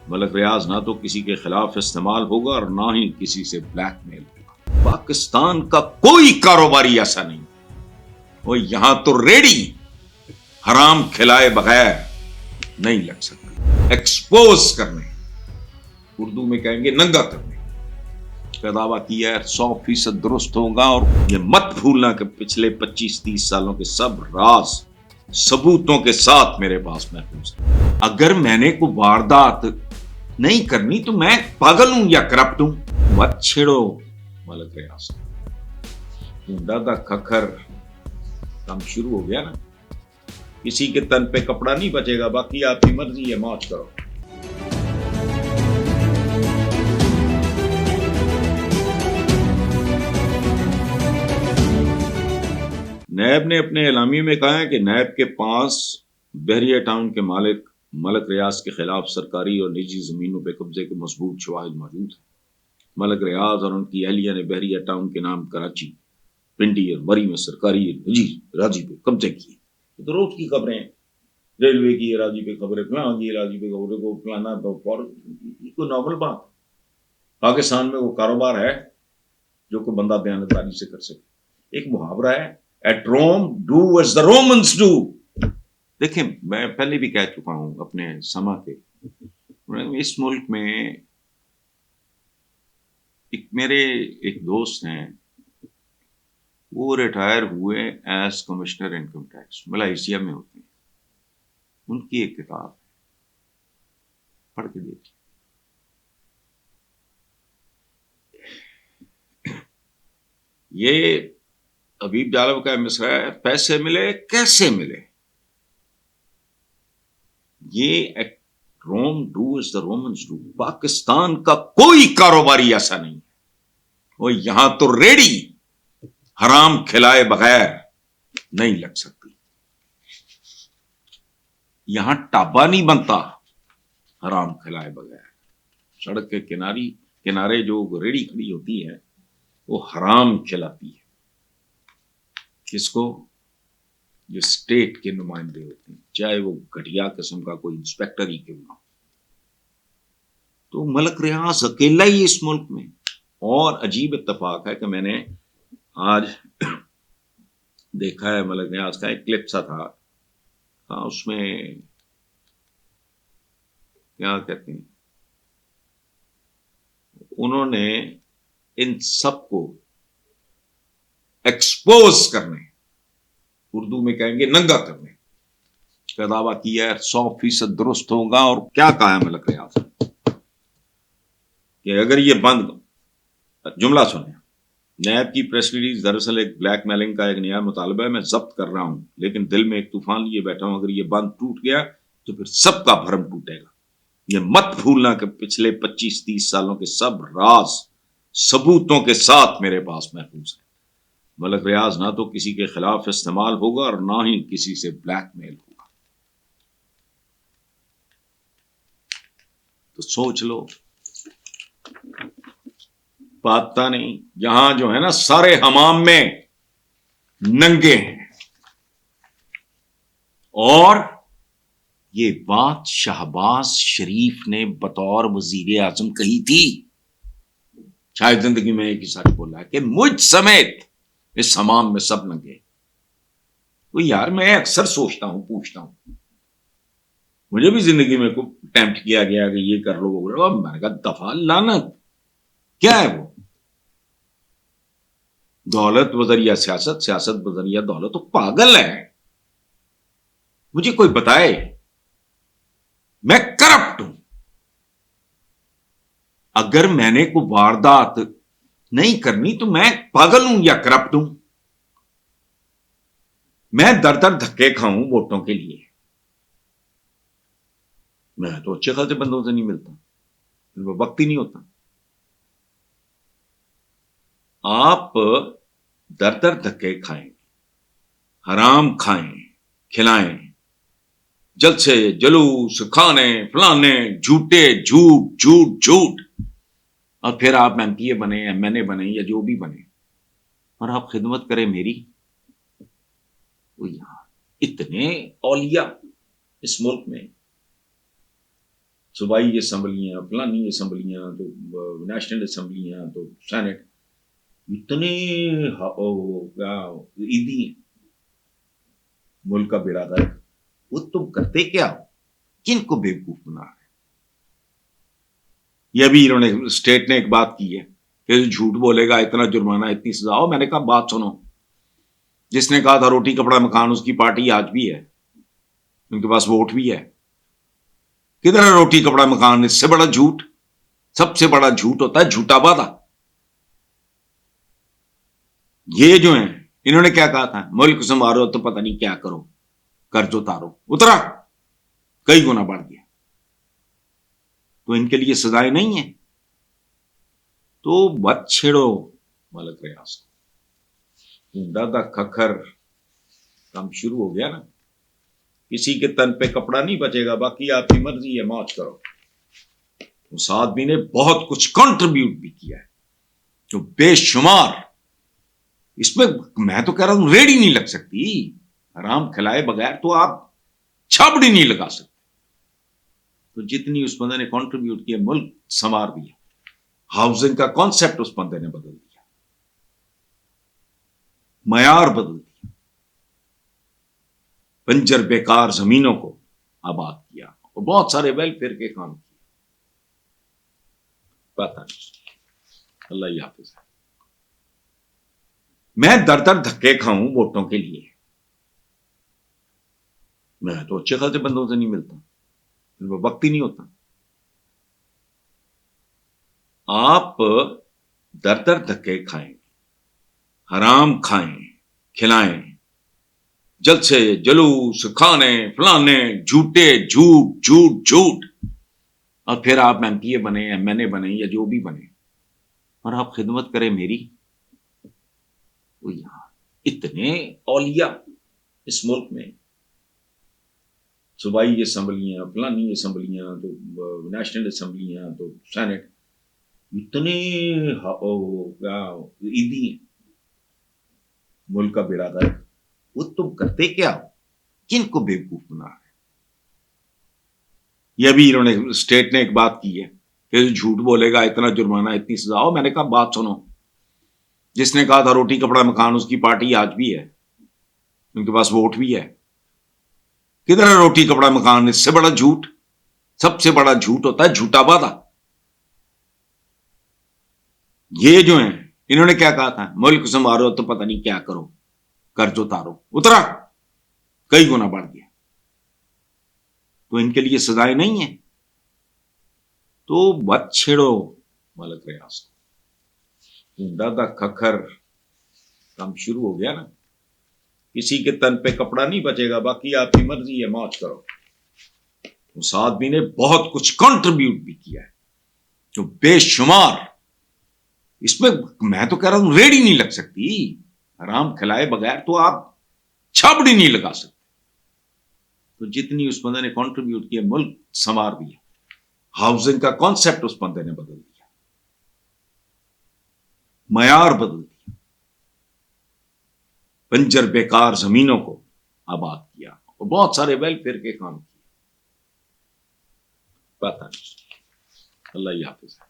ملک ریاض نہ تو کسی کے خلاف استعمال ہوگا اور نہ ہی کسی سے بلیک میل ہوگا۔ پاکستان کا کوئی کاروباری ایسا نہیں، وہ یہاں تو ریڈی حرام کھلائے بغیر نہیں لگ سکتا۔ ایکسپوز کرنے، اردو میں کہیں گے ننگا کرنے کا دعویٰ کیا ہے، 100% درست ہوگا۔ اور یہ مت بھولنا کہ پچھلے 25-30 سالوں کے سب راز ثبوتوں کے ساتھ میرے پاس محفوظ ہے۔ اگر میں نے کوئی واردات نہیں کرنی تو میں پاگل ہوں یا کرپٹ ہوں؟ مت چھیڑو ملک ریاض، ڈونڈا دا کھکھر کام شروع ہو گیا نا، کسی کے تن پہ کپڑا نہیں بچے گا، باقی آپ کی مرضی ہے، موج کرو۔ نیب نے اپنے اعلامیے میں کہا ہے کہ نیب کے پاس بحریہ ٹاؤن کے مالک ملک ریاض کے خلاف سرکاری اور نجی زمینوں پہ قبضے کے مضبوط شواہد موجود ہیں۔ ملک ریاض اور ان کی اہلیہ نے بحریہ ٹاؤن کے نام کراچی، پنڈی اور مری میں سرکاری نجی راضی پہ قبضے کیے۔ یہ تو روز کی خبریں ہیں، ریلوے کی راضی پہ خبریں، فلاں کی راضی پہ خبریں، کو فلانا یہ کوئی نارمل بات؟ پاکستان میں وہ کاروبار ہے جو کوئی بندہ دیانتداری سے کر سکے؟ ایک محاورہ ہے، At Rome, do as the Romans do۔ دیکھیں، میں پہلے بھی کہہ چکا ہوں اپنے سما کے، اس ملک میں میرے ایک دوست ہیں، وہ ریٹائر ہوئے as commissioner income tax, Malaysia میں ہوتے ہیں۔ ان کی ایک کتاب پڑھ کے دیکھیے، یہ حبیب جالب کا مصرع ہے، پیسے ملے کیسے ملے؟ یہ at Rome do as the Romans do. Pakistan کا کوئی کاروباری ایسا نہیں ہے، وہ یہاں تو ریڈی حرام کھلائے بغیر نہیں لگ سکتی۔ یہاں ٹابا نہیں بنتا حرام کھلائے بغیر۔ سڑک کے کنارے جو ریڈی کھڑی ہوتی ہے وہ حرام کھلاتی ہے۔ کس کو؟ جو اسٹیٹ کے نمائندے ہوتے ہیں، چاہے وہ گھٹیا قسم کا کوئی انسپیکٹر ہی کیوں نہ ہو۔ تو ملک ریاض اکیلا ہی اس ملک میں۔ اور عجیب اتفاق ہے کہ میں نے آج دیکھا ہے ملک ریاض کا ایک کلپ سا تھا، اس میں کیا کہتے ہیں، انہوں نے ان سب کو ایکسپوز کرنے، اردو میں کہیں گے ننگا کرنے کا دعویٰ کیا ہے، 100% درست ہوگا۔ اور کیا کہا ہے ملک ریاض کہ اگر یہ بند، جملہ سنیں، نیب کی پریس ریلیز، دراصل ایک بلیک میلنگ کا ایک نیا مطالبہ ہے، میں ضبط کر رہا ہوں لیکن دل میں ایک طوفان لیے بیٹھا ہوں، اگر یہ بند ٹوٹ گیا تو پھر سب کا بھرم ٹوٹے گا۔ یہ مت بھولنا کہ پچھلے 25-30 سالوں کے سب راز ثبوتوں کے ساتھ میرے پاس محفوظ ہے۔ ملک ریاض نہ تو کسی کے خلاف استعمال ہوگا اور نہ ہی کسی سے بلیک میل ہوگا۔ تو سوچ لو، پاتا نہیں، یہاں جو ہے نا سارے حمام میں ننگے ہیں۔ اور یہ بات شہباز شریف نے بطور وزیر اعظم کہی تھی، شاید زندگی میں ایک ہی ساتھ بولا ہے کہ مجھ سمیت اس حمام میں سب ننگے۔ وہ یار میں اکثر سوچتا ہوں، پوچھتا ہوں، مجھے بھی زندگی میں کو اٹیمپٹ کیا گیا کہ یہ کر لو وہ کرو، میں نے کہا دفعہ لعنت، کیا ہے وہ؟ دولت بذریعہ سیاست، سیاست بذریعہ دولت، تو پاگل ہے۔ مجھے کوئی بتائے، میں کرپٹ ہوں۔ اگر میں نے کوئی واردات نہیں کرنی تو میں پاگل ہوں یا کرپٹ ہوں؟ میں در در دھکے کھاؤں ووٹوں کے لیے، میں تو اچھے خاصے بندوں سے نہیں ملتا، وقت ہی نہیں ہوتا۔ آپ در در دھکے کھائیں، حرام کھائیں، کھلائیں، جلسے جلوس کھانے فلانے، جھوٹے جھوٹ جھوٹ جھوٹ، اور پھر آپ ایم پی اے بنے، ایم این اے بنے یا جو بھی بنے، اور آپ خدمت کریں میری۔ یہاں اتنے اولیاء اس ملک میں، صوبائی اسمبلیاں، فلانی اسمبلیاں، تو نیشنل اسمبلیاں، تو سینٹ، اتنے عیدی ہیں ملک کا بیڑا غرق. وہ تم کرتے کیا ہو؟ کن کو بیوقوف بنا رہے؟ یہ بھی انہوں نے اسٹیٹ نے ایک بات کی ہے کہ جھوٹ بولے گا اتنا جرمانہ اتنی سزا ہو. میں نے کہا بات سنو، جس نے کہا تھا روٹی کپڑا مکان اس کی پارٹی آج بھی ہے، ان کے پاس ووٹ بھی ہے. کدھر ہے روٹی کپڑا مکان؟ اس سے بڑا جھوٹ، سب سے بڑا جھوٹ ہوتا ہے جھوٹا وعدہ. یہ جو ہیں انہوں نے کیا کہا تھا، ملک سنبھالو تو پتہ نہیں کیا کرو، قرض اتارو، اترا کئی گنا بڑھ گیا. تو ان کے لیے سزائیں نہیں ہیں. تو بت چھیڑو ملک ریاض کو. دادا کھکھر کام شروع ہو گیا نا. کسی کے تن پہ کپڑا نہیں بچے گا، باقی آپ کی مرضی ہے، موج کرو. اس آدمی نے بہت کچھ کنٹریبیوٹ بھی کیا ہے جو بے شمار. اس میں میں تو کہہ رہا ہوں ریڑھی نہیں لگ سکتی. حرام کھلائے بغیر تو آپ چھابڑی نہیں لگا سکتے. تو جتنی اس بندے نے کنٹریبیوٹ کیا، ملک سنوار دیا. ہاؤسنگ کا کانسیپٹ اس بندے نے بدل دیا، معیار بدل دیا. بنجر بیکار زمینوں کو آباد کیا اور بہت سارے ویلفیئر کے کام کیے. پتہ نہیں، اللہ ہی حافظ ہے. میں در در دھکے کھاؤں ووٹوں کے لیے، میں تو اچھے خاصے بندوں سے نہیں ملتا، وقت ہی نہیں ہوتا. آپ در در دھکے کھائیں، حرام کھائیں، کھلائیں، جلسے جلوس کھانے فلانے، جھوٹے جھوٹ جھوٹ جھوٹ، اور پھر آپ ایم پی اے بنے، ایم این اے بنے، یا جو بھی بنے، اور آپ خدمت کریں میری. تو یہاں اتنے اولیاء اس ملک میں، صوبائی اسمبلیاں، فلانی اسمبلیاں، تو نیشنل اسمبلیاں، تو سینٹ، اتنے عیدی ہیں ملک کا بیڑا غرق. وہ تم کرتے کیا ہو؟ کن کو بیوقوف بنا رہے؟ یہ بھی انہوں نے اسٹیٹ نے ایک بات کی ہے کہ جھوٹ بولے گا اتنا جرمانہ اتنی سزا ہو. میں نے کہا بات سنو، جس نے کہا تھا روٹی کپڑا مکان اس کی پارٹی آج بھی ہے، ان کے پاس ووٹ بھی ہے. کدھر ہے روٹی کپڑا مکان؟ اس سے بڑا جھوٹ، سب سے بڑا جھوٹ ہوتا ہے جھوٹا وعدہ. یہ جو ہیں انہوں نے کیا کہا تھا، ملک سنبھالو تو پتہ نہیں کیا کرو، قرض اتارو، اترا کئی گنا بڑھ گیا. تو ان کے لیے سزائیں نہیں ہیں. تو بت چھیڑو ملک ریاض کو. دادا کھکھر کام شروع ہو گیا نا. کسی کے تن پہ کپڑا نہیں بچے گا، باقی آپ کی مرضی ہے، موج کرو. اس آدمی نے بہت کچھ کنٹریبیوٹ بھی کیا ہے جو بے شمار. اس میں تو کہہ رہا ہوں ریڑھی نہیں لگ سکتی. حرام کھلائے بغیر تو آپ چھابڑی نہیں لگا سکتے. تو جتنی اس بندے نے کنٹریبیوٹ کیا، ملک سنوار دیا. ہاؤسنگ کا کانسیپٹ اس بندے نے بدل دیا، معیار بدل دیا. بنجر بیکار زمینوں کو آباد کیا اور بہت سارے ویلفیئر کے کام کیے. پتہ نہیں، اللہ ہی حافظ ہے.